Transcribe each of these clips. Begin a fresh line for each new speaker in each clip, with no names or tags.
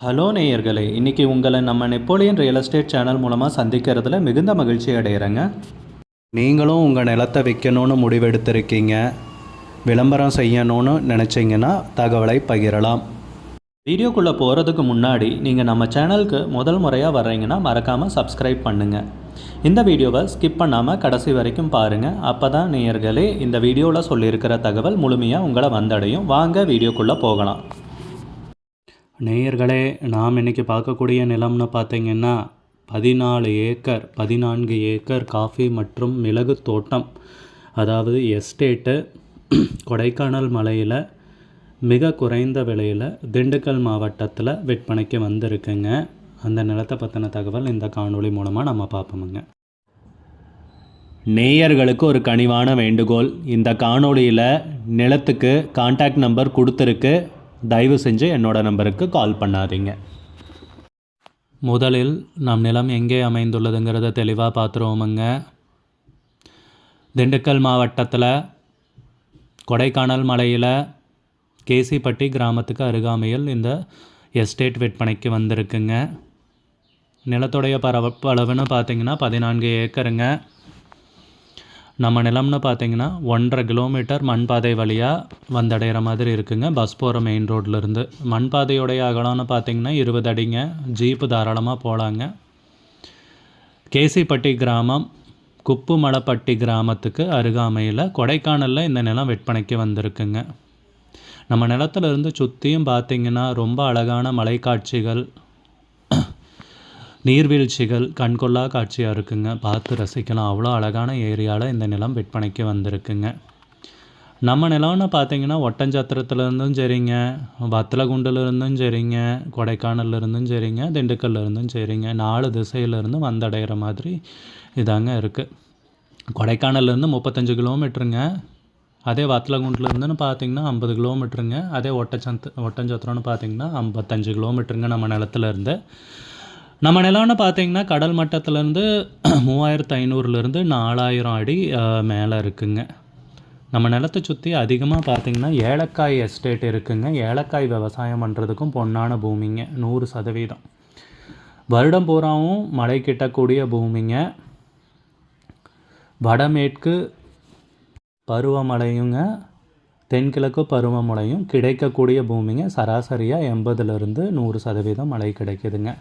Hello நேயர்களே, இன்றைக்கி உங்களை நம்ம நெப்போலியன் ரியல் எஸ்டேட் சேனல் மூலமாக சந்திக்கிறதுல மிகுந்த மகிழ்ச்சி அடைகிறேங்க. நீங்களும் உங்கள் நிலத்தை விற்கணும்னு முடிவெடுத்திருக்கீங்க, விளம்பரம் செய்யணும்னு நினச்சிங்கன்னா தகவலை பகிரலாம். வீடியோக்குள்ளே போகிறதுக்கு முன்னாடி நீங்கள் நம்ம சேனலுக்கு முதல் முறையாக வர்றீங்கன்னா மறக்காமல் சப்ஸ்கிரைப் பண்ணுங்கள். இந்த வீடியோவை ஸ்கிப் பண்ணாமல் கடைசி வரைக்கும் பாருங்கள். அப்போ தான் நேயர்களே இந்த வீடியோவில் சொல்லியிருக்கிற தகவல் முழுமையாக உங்களை வந்தடையும். வாங்க வீடியோக்குள்ளே போகலாம். நேயர்களே, நாம் இன்றைக்கி பார்க்கக்கூடிய நிலம்னு பார்த்திங்கன்னா 14 ஏக்கர் காஃபி மற்றும் மிளகு தோட்டம், அதாவது எஸ்டேட்டு கொடைக்கானல் மலையில் மிக குறைந்த விலையில் திண்டுக்கல் மாவட்டத்தில் விற்பனைக்கு வந்திருக்குங்க. அந்த நிலத்தை பற்றின தகவல் இந்த காணொளி மூலமாக நம்ம பார்ப்போமுங்க. நேயர்களுக்கு ஒரு கனிவான வேண்டுகோள், இந்த காணொளியில் நிலத்துக்கு கான்டாக்ட் நம்பர் கொடுத்துருக்கு, தயவு செஞ்சு என்னோடய நம்பருக்கு கால் பண்ணாதீங்க. முதலில் நம் நிலம் எங்கே அமைந்துள்ளதுங்கிறத தெளிவாக பார்த்துருவோமுங்க. திண்டுக்கல் மாவட்டத்தில் கொடைக்கானல் மலையில் கேசிப்பட்டி கிராமத்துக்கு அருகாமையில் இந்த எஸ்டேட் விற்பனைக்கு வந்திருக்குங்க. நிலத்துடைய பரப்பளவுன்னு பார்த்திங்கன்னா 14 ஏக்கருங்க. நம்ம நிலம்னு பார்த்திங்கன்னா 1.5 கிலோமீட்டர் மண் பாதை வழியாக வந்தடைகிற மாதிரி இருக்குங்க. பஸ் போகிற மெயின் ரோட்லேருந்து மண் பாதையோடைய அகலம்னு பார்த்திங்கன்னா 20 அடிங்க. ஜீப்பு தாராளமாக போகலாங்க. கேசிப்பட்டி கிராமம் குப்புமலைப்பட்டி கிராமத்துக்கு அருகாமையில் கொடைக்கானலில் இந்த நிலம் விற்பனைக்கு வந்திருக்குங்க. நம்ம நிலத்திலிருந்து சுற்றியும் பார்த்திங்கன்னா ரொம்ப அழகான மலைக்காட்சிகள், நீர்வீழ்ச்சிகள் கண்கொள்ளா காட்சியாக இருக்குங்க. பார்த்து ரசிக்கலாம். அவ்வளோ அழகான ஏரியாவில் இந்த நிலம் விற்பனைக்கு வந்திருக்குங்க. நம்ம நிலம்னு பார்த்திங்கன்னா ஒட்டஞ்சத்திரத்துலேருந்தும் சரிங்க, வத்தலகுண்டுலேருந்தும் சரிங்க, கொடைக்கானல்லேருந்தும் சரிங்க, திண்டுக்கல்லேருந்தும் சரிங்க, 4 திசையிலேருந்து வந்தடைகிற மாதிரி இதாங்க இருக்குது. கொடைக்கானல்லேருந்து 35 கிலோமீட்டருங்க. அதே வத்தலகுண்டுலேருந்துன்னு பார்த்திங்கன்னா 50 கிலோமீட்டருங்க. அதே ஒட்டஞ்சத்திரம்னு பார்த்திங்கன்னா 55 கிலோமீட்டருங்க நம்ம நிலத்துலேருந்து. நம்ம நிலம்னு பார்த்திங்கன்னா கடல் மட்டத்துலேருந்து 3500லேருந்து 4000 அடி மேலே இருக்குங்க. நம்ம நிலத்தை சுற்றி அதிகமாக பார்த்திங்கன்னா ஏலக்காய் எஸ்டேட் இருக்குங்க. ஏலக்காய் விவசாயம் பண்ணுறதுக்கும் பொன்னான பூமிங்க. 100%. வருடம் பூராவும் மழை கிட்டக்கூடிய பூமிங்க. வடமேற்கு பருவமழையுங்க, தென்கிழக்கு பருவமழையும் கிடைக்கக்கூடிய பூமிங்க. சராசரியாக 80லேருந்து 100% மழை கிடைக்குதுங்க.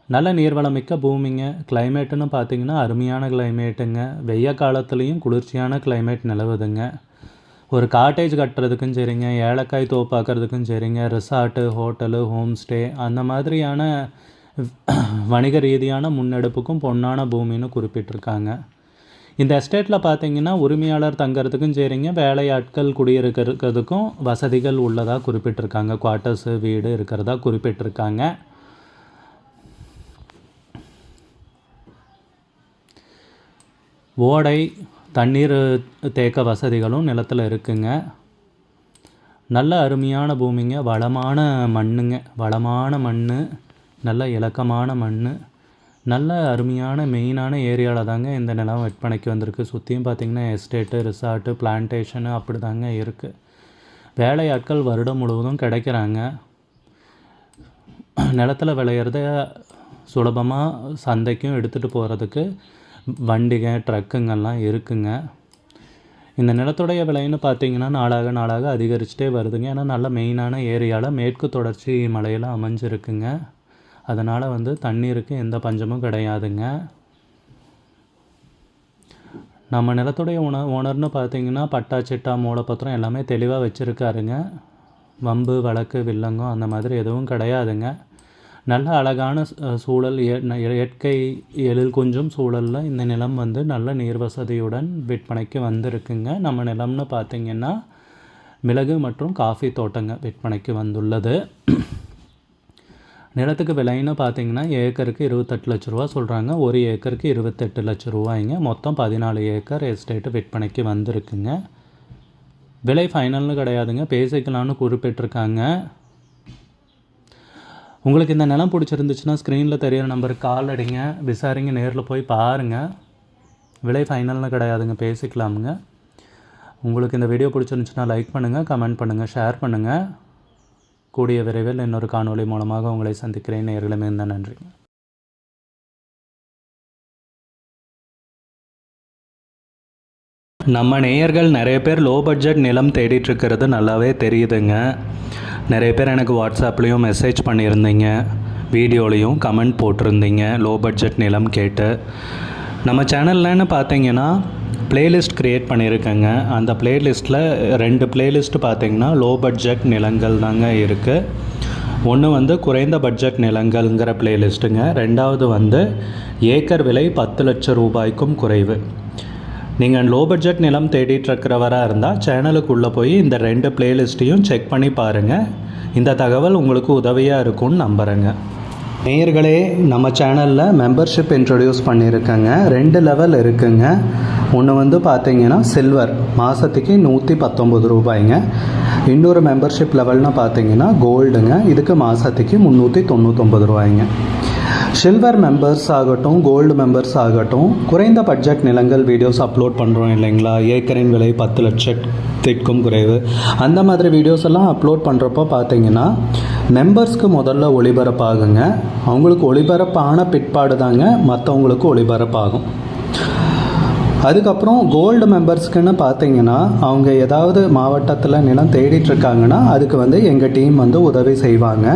நல்ல நீர்வளமிக்க பூமிங்க. கிளைமேட்டுன்னு பார்த்திங்கன்னா அருமையான கிளைமேட்டுங்க. வெய்ய காலத்துலேயும் குளிர்ச்சியான கிளைமேட் நிலவுதுங்க. ஒரு காட்டேஜ் கட்டுறதுக்கும் சரிங்க, ஏலக்காய் தோப்பாக்கிறதுக்கும் சரிங்க, ரிசார்ட்டு, ஹோட்டலு, ஹோம் ஸ்டே அந்த மாதிரியான வணிக ரீதியான முன்னெடுப்புக்கும் பொன்னான பூமின்னு குறிப்பிட்டிருக்காங்க. இந்த எஸ்டேட்டில் பார்த்திங்கன்னா உரிமையாளர் தங்கிறதுக்கும் சரிங்க, வேலையாட்கள் குடியிருக்கிறதுக்கும் வசதிகள் உள்ளதாக குறிப்பிட்டிருக்காங்க. குவார்ட்டர்ஸு, வீடு இருக்கிறதா குறிப்பிட்டிருக்காங்க. ஓடை, தண்ணீர் தேக்க வசதிகளும் நிலத்தில் இருக்குங்க. நல்ல அருமையான பூமிங்க. வளமான மண்ணுங்க. வளமான மண், நல்ல இலக்கமான மண், நல்ல அருமையான மெயினான ஏரியாவில் தாங்க இந்த நிலம் விற்பனைக்கு வந்திருக்கு. சுற்றியும் பார்த்திங்கன்னா எஸ்டேட்டு, ரிசார்ட்டு, பிளான்டேஷனு அப்படி தாங்க இருக்குது. வேலையாட்கள் வருடம் முழுவதும் கிடைக்கிறாங்க. நிலத்தில் விளையிறத சுலபமாக சந்தைக்கும் எடுத்துகிட்டு போகிறதுக்கு வண்டிங்க, ட்ரக்குங்கெல்லாம் இருக்குங்க. இந்த நிலத்துடைய விலைன்னு பார்த்திங்கன்னா நாளாக அதிகரிச்சுட்டே வருதுங்க. ஏன்னா நல்ல மெயினான ஏரியாவில் மேற்கு தொடர்ச்சி மலையில் அமைஞ்சிருக்குங்க. அதனால் தண்ணீருக்கு எந்த பஞ்சமும் கிடையாதுங்க. நம்ம நிலத்துடைய ஓனர்னு பார்த்திங்கன்னா பட்டா, சிட்டா, மூலப்பத்திரம் எல்லாமே தெளிவாக வச்சுருக்காருங்க. வம்பு, வழக்கு, வில்லங்கம் அந்த மாதிரி எதுவும் கிடையாதுங்க. நல்ல அழகான சூழல், இயற்கை எழில் கொஞ்சம் சூழலில் இந்த நிலம் நல்ல நீர் வசதியுடன் விற்பனைக்கு வந்திருக்குங்க. நம்ம நிலம்னு பார்த்திங்கன்னா மிளகு மற்றும் காஃபி தோட்டங்க விற்பனைக்கு வந்துள்ளது. நிலத்துக்கு விலைன்னு பார்த்திங்கன்னா ஏக்கருக்கு 28 லட்ச ரூபா சொல்கிறாங்க. ஒரு ஏக்கருக்கு 28 லட்ச ரூபாய்ங்க. மொத்தம் 14 ஏக்கர் எஸ்டேட்டு விற்பனைக்கு வந்திருக்குங்க. விலை ஃபைனல்னு கிடையாதுங்க, பேசிக்கலான்னு குறிப்பிட்டிருக்காங்க. உங்களுக்கு இந்த நிலம் பிடிச்சிருந்துச்சுன்னா ஸ்க்ரீனில் தெரியிற நம்பருக்கு கால் அடிங்க, விசாரிங்க, நேரில் போய் பாருங்கள். விலை ஃபைனல்னு கிடையாதுங்க, பேசிக்கலாமுங்க. உங்களுக்கு இந்த வீடியோ பிடிச்சிருந்துச்சுன்னா லைக் பண்ணுங்கள், கமெண்ட் பண்ணுங்கள், ஷேர் பண்ணுங்கள். கூடிய விரைவில் இன்னொரு காணொளி மூலமாக உங்களை சந்திக்கிறேன். நேயர்களே, மிகுந்த நன்றிங்க. நம்ம நேயர்கள் நிறைய பேர் லோ பட்ஜெட் நிலம் தேடிட்டு இருக்கிறது நல்லாவே தெரியுதுங்க. நிறைய பேர் எனக்கு வாட்ஸ்அப்லேயும் மெசேஜ் பண்ணியிருந்தீங்க, வீடியோலையும் கமெண்ட் போட்டிருந்தீங்க லோ பட்ஜெட் நிலம் கேட்டு. நம்ம சேனல்லன்னு பார்த்தீங்கன்னா பிளேலிஸ்ட் க்ரியேட் பண்ணியிருக்கேங்க. அந்த பிளேலிஸ்ட்டில் 2 பிளேலிஸ்ட்டு பார்த்தீங்கன்னா லோ பட்ஜெட் நிலங்கள் தாங்க இருக்குது. ஒன்று வந்து குறைந்த பட்ஜெட் நிலங்கள்ங்கிற பிளேலிஸ்ட்டுங்க. ரெண்டாவது வந்து ஏக்கர் விலை 10 லட்சம் ரூபாய்க்கும் குறைவு. நீங்கள் லோ பட்ஜெட் நிலம் தேடிட்டுருக்கிறவராக இருந்தால் சேனலுக்குள்ளே போய் இந்த 2 பிளேலிஸ்ட்டையும் செக் பண்ணி பாருங்கள். இந்த தகவல் உங்களுக்கு உதவியாக இருக்கும்னு நம்புகிறேங்க. நேயர்களே, நம்ம சேனலில் மெம்பர்ஷிப் இன்ட்ரடியூஸ் பண்ணியிருக்கேங்க. 2 லெவல் இருக்குங்க. ஒன்று வந்து பார்த்தீங்கன்னா சில்வர், மாதத்துக்கு 119 ரூபாய்ங்க. இன்னொரு மெம்பர்ஷிப் லெவல்னு பார்த்தீங்கன்னா கோல்டுங்க, இதுக்கு மாதத்துக்கு 399 ரூபாய்ங்க. சில்வர் மெம்பர்ஸ் ஆகட்டும், கோல்டு மெம்பர்ஸ் ஆகட்டும், குறைந்த பட்ஜெட் நிலங்கள் வீடியோஸ் அப்லோட் பண்ணுறோம் இல்லைங்களா, ஏக்கரின் விலை 10 லட்சத்திற்கும் குறைவு, அந்த மாதிரி வீடியோஸ் எல்லாம் அப்லோட் பண்ணுறப்போ பார்த்தீங்கன்னா மெம்பர்ஸ்க்கு முதல்ல ஒளிபரப்பாகுங்க. அவங்களுக்கு ஒளிபரப்பான பிற்பாடு தாங்க மற்றவங்களுக்கு ஒளிபரப்பாகும். அதுக்கப்புறம் கோல்டு மெம்பர்ஸ்க்குன்னு பார்த்தீங்கன்னா அவங்க ஏதாவது மாவட்டத்தில் நிலம் தேடிட்டுருக்காங்கன்னா அதுக்கு வந்து எங்கள் டீம் வந்து உதவி செய்வாங்க.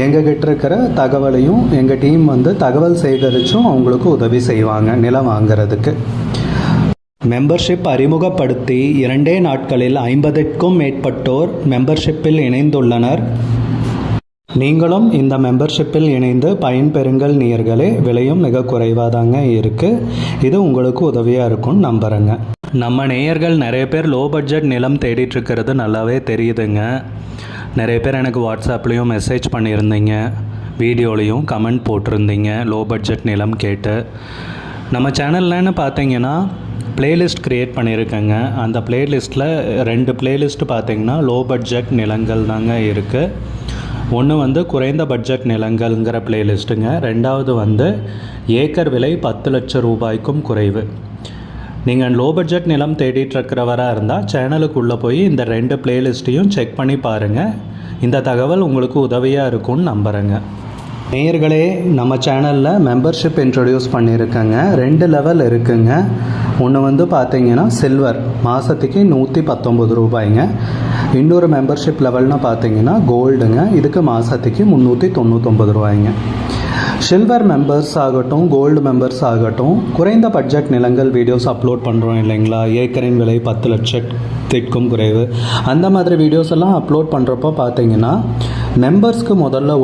எங்ககிட்ட இருக்கிற தகவலையும் எங்கள் டீம் வந்து தகவல் சேகரித்தும் அவங்களுக்கு உதவி செய்வாங்க நிலம் வாங்கிறதுக்கு. மெம்பர்ஷிப் அறிமுகப்படுத்தி 2 நாட்களில் 50க்கும் மேற்பட்டோர் மெம்பர்ஷிப்பில் இணைந்துள்ளனர். நீங்களும் இந்த மெம்பர்ஷிப்பில் இணைந்து பயன்பெறுங்கள் நேயர்களே. விலையும் மிக குறைவாக தாங்க இருக்குது. இது உங்களுக்கு உதவியாக இருக்கும்னு நம்புகிறேங்க. நம்ம நேயர்கள் நிறைய பேர் லோ பட்ஜெட் நிலம் தேடிட்டுருக்கிறது நல்லாவே தெரியுதுங்க. நிறைய பேர் எனக்கு வாட்ஸ்அப்லேயும் மெசேஜ் பண்ணியிருந்தீங்க, வீடியோலையும் கமெண்ட் போட்டிருந்தீங்க லோ பட்ஜெட் நிலம் கேட்டு. நம்ம சேனல்லன்னு பார்த்தீங்கன்னா பிளேலிஸ்ட் க்ரியேட் பண்ணியிருக்கேங்க. அந்த பிளேலிஸ்ட்டில் 2 பிளேலிஸ்ட்டு பார்த்தீங்கன்னா லோ பட்ஜெட் நிலங்கள் தாங்க இருக்குது. ஒன்று வந்து குறைந்த பட்ஜெட் நிலங்கள்ங்கிற பிளேலிஸ்ட்டுங்க. ரெண்டாவது வந்து ஏக்கர் விலை 10 லட்சம் ரூபாய்க்கும் குறைவு. நீங்கள் லோ பட்ஜெட் நிலம் தேடிட்டுருக்கிறவராக இருந்தால் சேனலுக்குள்ளே போய் இந்த 2 பிளேலிஸ்ட்டையும் செக் பண்ணி பாருங்கள். இந்த தகவல் உங்களுக்கு உதவியாக இருக்கும்னு நம்புகிறேங்க. நேயர்களே, நம்ம சேனலில் மெம்பர்ஷிப் இன்ட்ரடியூஸ் பண்ணியிருக்கேங்க. 2 லெவல் இருக்குங்க. ஒன்று வந்து பார்த்தீங்கன்னா சில்வர், மாதத்துக்கு 119 ரூபாய்ங்க. இன்னொரு மெம்பர்ஷிப் லெவல்னு பார்த்தீங்கன்னா கோல்டுங்க, இதுக்கு மாதத்துக்கு 399 ரூபாய்ங்க. சில்வர் மெம்பர்ஸ் ஆகட்டும், கோல்டு மெம்பர்ஸ் ஆகட்டும், குறைந்த பட்ஜெட் நிலங்கள் வீடியோஸ் அப்லோட் பண்ணுறோம் இல்லைங்களா, ஏக்கரின் விலை 10 லட்சத்திற்கும் குறைவு, அந்த மாதிரி வீடியோஸ் எல்லாம் அப்லோட் பண்ணுறப்போ பார்த்தீங்கன்னா மெம்பர்ஸ்க்கு முதல்ல